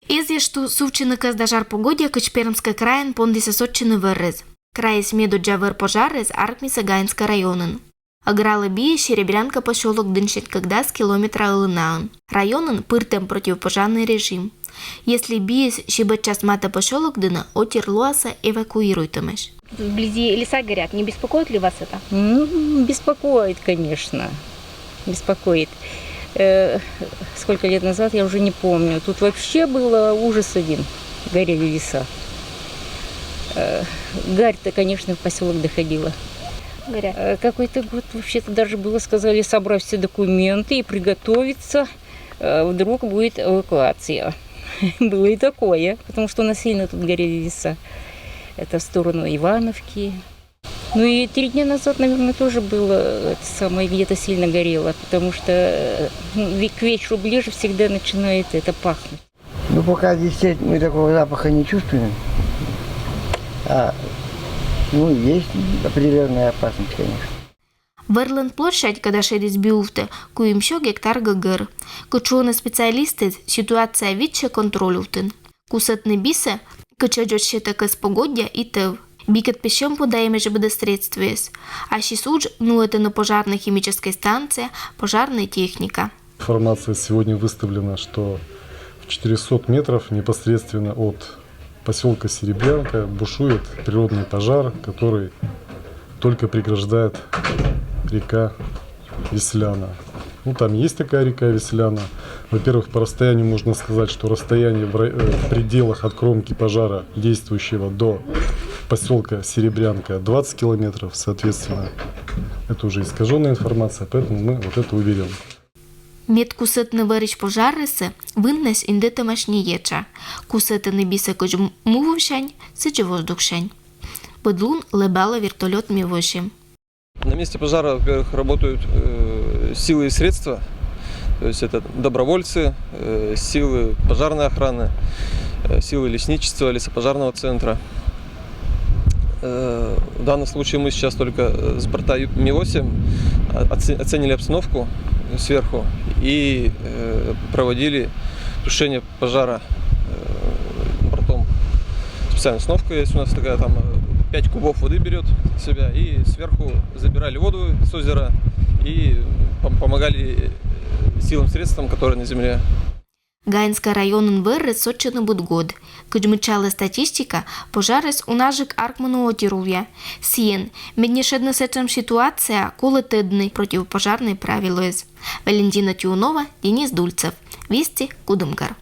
Izvještu suvčinaka da žar pogodja kod Permska krajen pondi se sočine vrrez. Край смедоджа вер пожары с Аркмиса Гаинска районын. Агралы бие Серебрянка поселок дыншет когда с километра Илынаун. Районын пыртем противопожарный режим. Если бие щебет час мата поселок дына, отер луаса эвакуируйтымеш. Вблизи леса горят. Не беспокоит ли вас это? Беспокоит, конечно. Беспокоит. Сколько лет назад, я уже не помню. Тут вообще было ужас один. Горели леса. Гарь-то, конечно, в поселок доходила. Горят. Какой-то год вообще-то даже было, сказали, собрать все документы и приготовиться. Вдруг будет эвакуация. Было и такое, потому что у нас сильно тут горели леса. Это в сторону Ивановки. Ну и 3 дня назад, наверное, тоже было это самое, где-то сильно горело, потому что к вечеру ближе всегда начинает это пахнуть. Ну, пока здесь мы такого запаха не чувствуем. Есть определенная опасность, конечно. Верлен площадь, когда шерить биуфте, куим що гектар гагер. Кучуне спеціалісти ситуація відче контролювтин. Кусет не бісе, качаджот ще таке спогодя і тев. Бикет пищем подаем же буде средствуес. А щисудж это на пожарной химической станции, пожарная техника. Информация сегодня выставлена, что в 400 метров непосредственно от поселка Серебрянка бушует природный пожар, который только преграждает река Весляна. Там есть такая река Весляна. Во-первых, по расстоянию можно сказать, что расстояние в пределах от кромки пожара, действующего до поселка Серебрянка, 20 километров, соответственно. Это уже искаженная информация, поэтому мы вот это уверены. Мед кусетне варич пожариси виннес інде тамашнієча. Кусети не бісе коч мувовшань, сиче воздухшань. Бедлун лебала вертолет мивошим. На месте пожара, во-первых, работают силы и средства, то есть это добровольцы, силы пожарной охраны, силы лесничества, лесопожарного центра. В данном случае мы сейчас только с борта Ми-8 оценили обстановку сверху и проводили тушение пожара бортом. Специальная установка есть у нас такая, там 5 кубов воды берет в себя, и сверху забирали воду с озера и помогали силам, средствам, которые на земле. Гаинска районын выррес сотчыны будгод. Кыджмычалы статистика пожарес унажик Аркману отирувя. Сиен, меднешедна сечем ситуация колы тедны противопожарные правила. Валентина Тюнова, Денис Дульцев. Вести, Кудымкар.